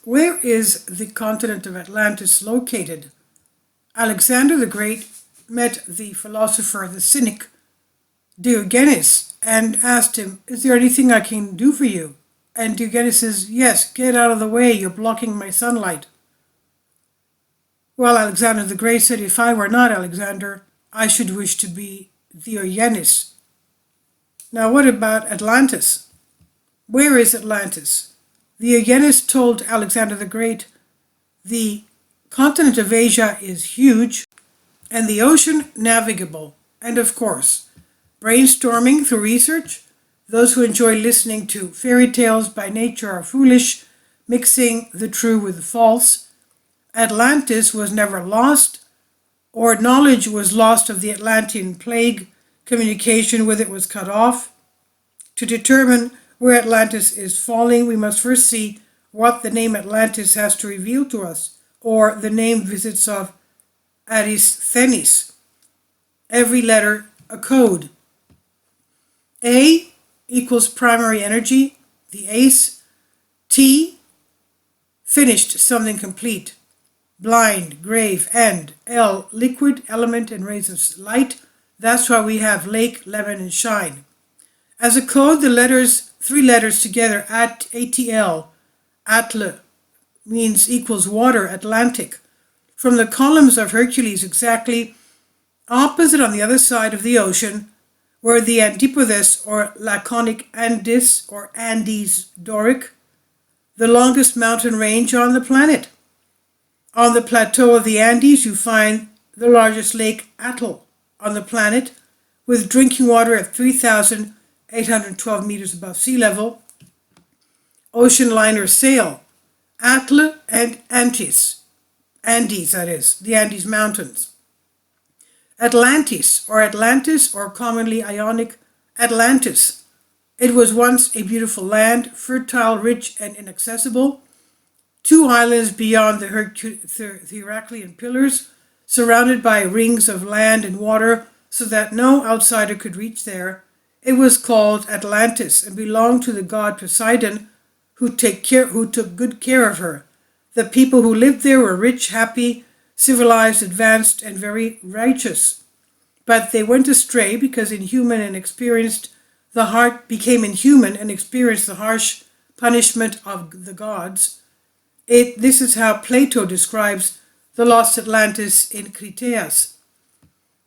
Where is the continent of Atlantis located? Alexander the Great met the philosopher, the cynic, Diogenes, and asked him, "Is there anything I can do for you?" And Diogenes says, "Yes, get out of the way, you're blocking my sunlight." Well, Alexander the Great said, "If I were not Alexander, I should wish to be Diogenes." Now, what about Atlantis? Where is Atlantis? Diogenes told Alexander the Great, "The continent of Asia is huge and the ocean navigable." And of course, brainstorming through research, those who enjoy listening to fairy tales by nature are foolish, mixing the true with the false. Atlantis was never lost, or knowledge was lost of the Atlantean plague. Communication with it was cut off. To determine where Atlantis is falling, we must first see what the name Atlantis has to reveal to us, or the name visits of Aristhenes. Every letter a code. A equals primary energy, the ace. T, finished, something complete. Blind, grave, end. L, liquid, element, and rays of light. That's why we have lake, lemon, and shine. As a code, the letters, three letters together, ATL, Atle, means equals water, Atlantic. From the columns of Hercules, exactly opposite on the other side of the ocean, were the Antipodes or Laconic Andes or Andes Doric, the longest mountain range on the planet. On the plateau of the Andes, you find the largest lake, Atle, on the planet, with drinking water at 3,812 meters above sea level. Ocean liner sail, Atle and Andes, that is, the Andes Mountains. Atlantis, or commonly Ionic Atlantis. It was once a beautiful land, fertile, rich, and inaccessible. 2 islands beyond the Heraclean pillars, surrounded by rings of land and water so that no outsider could reach there. It was called Atlantis and belonged to the god Poseidon, who took good care of her. The people who lived there were rich, happy, civilized, advanced, and very righteous. But they went astray because the heart became inhuman and experienced the harsh punishment of the gods. This is how Plato describes the lost Atlantis in Critias.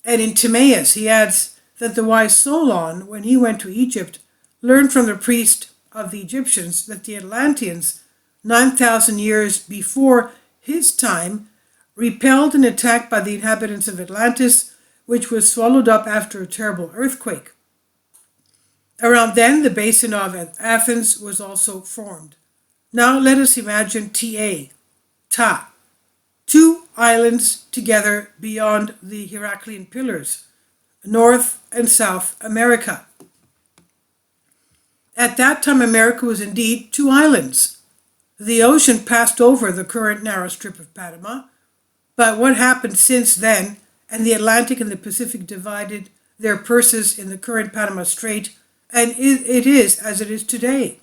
And in Timaeus, he adds that the wise Solon, when he went to Egypt, learned from the priest of the Egyptians that the Atlanteans, 9,000 years before his time, repelled an attack by the inhabitants of Atlantis, which was swallowed up after a terrible earthquake. Around then, the Basin of Athens was also formed. Now let us imagine Ta, 2 islands together beyond the Heraclean pillars, North and South America. At that time, America was indeed 2 islands. The ocean passed over the current narrow strip of Panama, but what happened since then, and the Atlantic and the Pacific divided their purses in the current Panama Strait, and it is as it is today.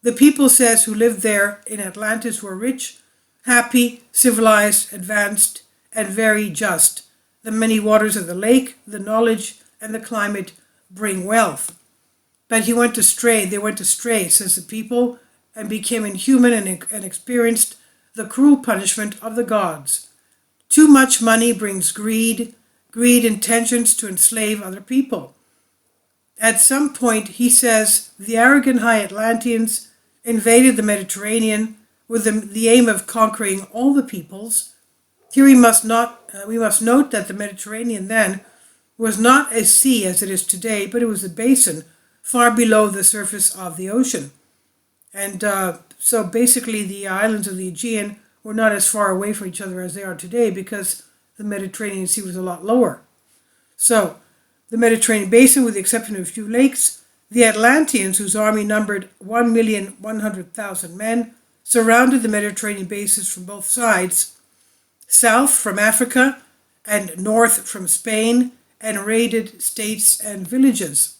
The people, says, who lived there in Atlantis were rich, happy, civilized, advanced, and very just. The many waters of the lake, the knowledge, and the climate bring wealth. But they went astray, says the people, and became inhuman and experienced the cruel punishment of the gods. Too much money brings greed intentions to enslave other people. At some point, he says, the arrogant high Atlanteans invaded the Mediterranean with the aim of conquering all the peoples. Here we must note that the Mediterranean then was not a sea as it is today, but it was a basin far below the surface of the ocean. And so basically the islands of the Aegean were not as far away from each other as they are today because the Mediterranean Sea was a lot lower. So the Mediterranean basin, with the exception of a few lakes, the Atlanteans, whose army numbered 1,100,000 men, surrounded the Mediterranean basins from both sides, south from Africa and north from Spain, and raided states and villages.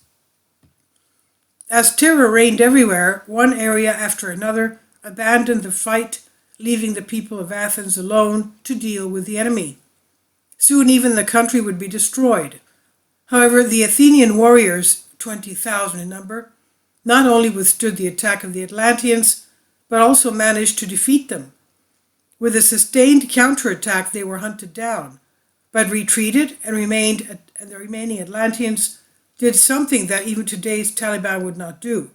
As terror reigned everywhere, one area after another abandoned the fight, leaving the people of Athens alone to deal with the enemy. Soon even the country would be destroyed. However, the Athenian warriors, 20,000 in number, not only withstood the attack of the Atlanteans, but also managed to defeat them. With a sustained counterattack, they were hunted down, but retreated and the remaining Atlanteans did something that even today's Taliban would not do.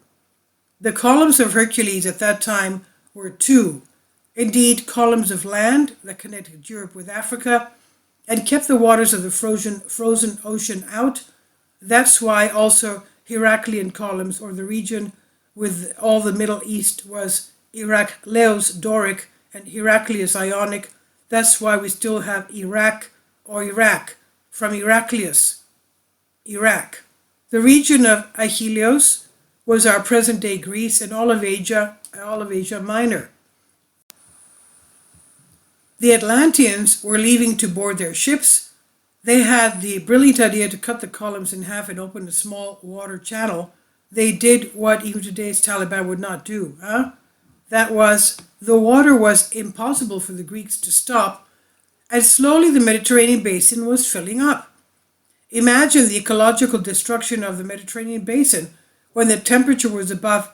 The columns of Hercules at that time were two, indeed columns of land that connected Europe with Africa and kept the waters of the frozen ocean out. That's why also Heraclean columns, or the region with all the Middle East, was Herakleos Doric and Heraclius Ionic. That's why we still have Iraq or Iraq, from Heraclius, Iraq. The region of Aegialios was our present-day Greece and all of Asia Minor. The Atlanteans were leaving to board their ships. They had the brilliant idea to cut the columns in half and open a small water channel. They did what even today's Taliban would not do. That was, the water was impossible for the Greeks to stop, and slowly the Mediterranean basin was filling up. Imagine the ecological destruction of the Mediterranean basin when the temperature was above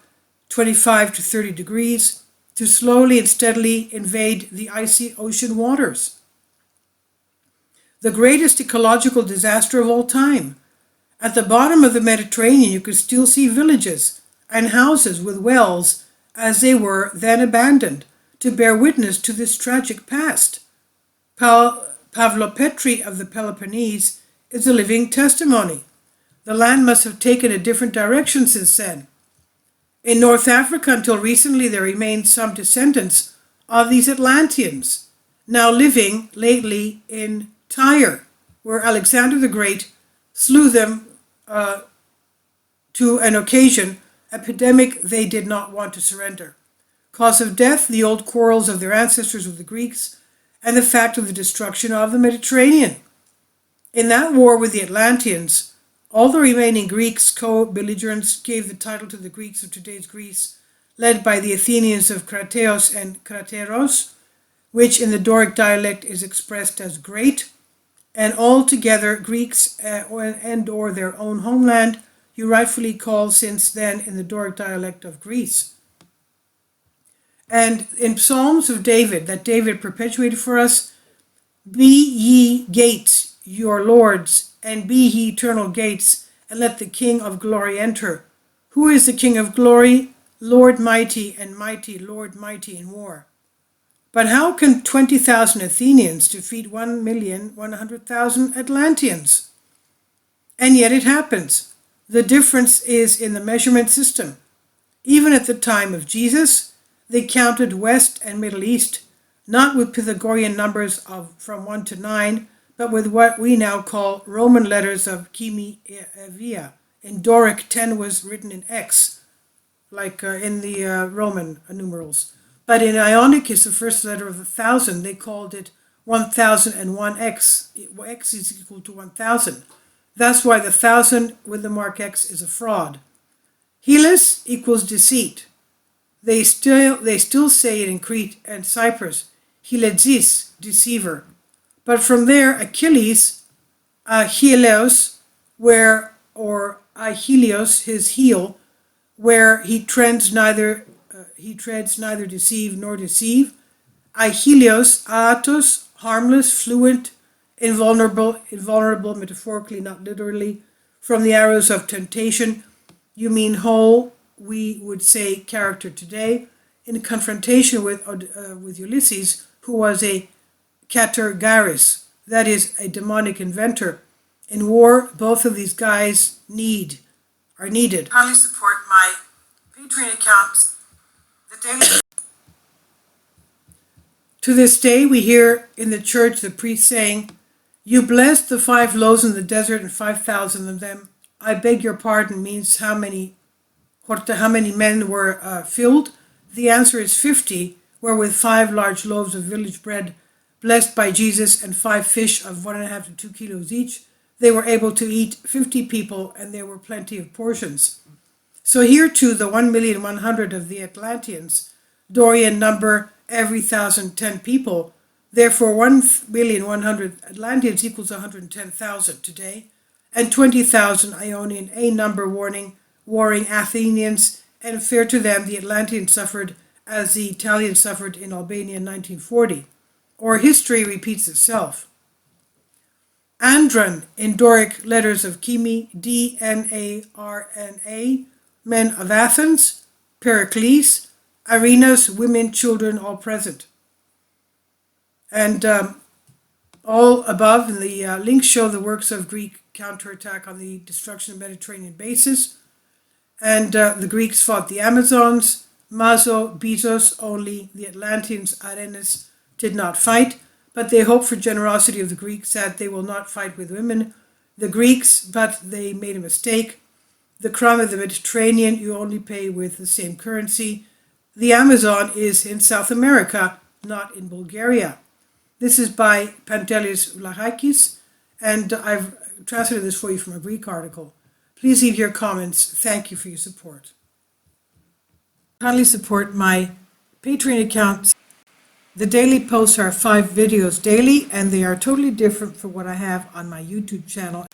25 to 30 degrees, to slowly and steadily invade the icy ocean waters. The greatest ecological disaster of all time. At the bottom of the Mediterranean, you could still see villages and houses with wells as they were then abandoned, to bear witness to this tragic past. Pavlopetri of the Peloponnese is a living testimony. The land must have taken a different direction since then. In North Africa, until recently, there remained some descendants of these Atlanteans, now living lately in Tyre, where Alexander the Great slew them to an occasion, epidemic they did not want to surrender. Cause of death, the old quarrels of their ancestors with the Greeks, and the fact of the destruction of the Mediterranean. In that war with the Atlanteans, all the remaining Greeks, co-belligerents, gave the title to the Greeks of today's Greece, led by the Athenians of Krateos and Krateros, which in the Doric dialect is expressed as great, and altogether Greeks and or their own homeland, you rightfully call since then in the Doric dialect of Greece. And in Psalms of David, that David perpetuated for us, be ye gates, your lords, and be ye eternal gates, and let the King of glory enter. Who is the King of glory? Lord mighty and mighty, Lord mighty in war. But how can 20,000 Athenians defeat 1,100,000 Atlanteans? And yet it happens. The difference is in the measurement system. Even at the time of Jesus, they counted West and Middle East, not with Pythagorean numbers from 1 to 9, but with what we now call Roman letters of Chimia. In Doric, 10 was written in X, like in the Roman numerals. But in Ionic is the first letter of 1,000. They called it 1001X. X is equal to 1,000. That's why the 1,000 with the mark X is a fraud. Helis equals deceit. They still say it in Crete and Cyprus. Hiledzis, deceiver. But from there, Achilles, Aegialeos, or Aegialios, his heel, where he treads neither deceive nor deceive. Aegialios, Atos, harmless, fluent, invulnerable, metaphorically, not literally, from the arrows of temptation. You mean whole, we would say character today, in confrontation with Ulysses, who was a Catergaris, that is, a demonic inventor. In war, both of these guys are needed. Kindly support my Patreon account. To this day, we hear in the church the priest saying, "You blessed the 5 loaves in the desert and 5,000 of them. I beg your pardon," means how many men were filled. The answer is 50, where with 5 large loaves of village bread blessed by Jesus and 5 fish of 1.5 to 2 kilos each, they were able to eat 50 people, and there were plenty of portions. So here too, the 1,100,000 of the Atlanteans Dorian number every 1,000 10 people. Therefore, 1,100,000 Atlanteans equals 110,000 today, and 20,000 Ionian A number warring Athenians, and fair to them the Atlanteans suffered as the Italians suffered in Albania in 1940. Or history repeats itself. Andron in Doric letters of Chemi, Dnarna, men of Athens, Pericles, arenas, women, children, all present. And all above in the links show the works of Greek counterattack on the destruction of Mediterranean bases. And the Greeks fought the Amazons, Mazo, Bezos only, the Atlanteans, Arenas, did not fight, but they hope for generosity of the Greeks that they will not fight with women. The Greeks, but they made a mistake. The crime of the Mediterranean you only pay with the same currency. The Amazon is in South America, not in Bulgaria. This is by Pantelis Vlachakis, and I've translated this for you from a Greek article. Please leave your comments. Thank you for your support. Kindly support my Patreon account. The daily posts are 5 videos daily, and they are totally different from what I have on my YouTube channel.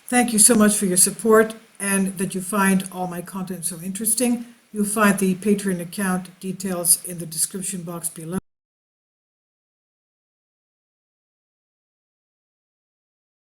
Thank you so much for your support and that you find all my content so interesting. You'll find the Patreon account details in the description box below.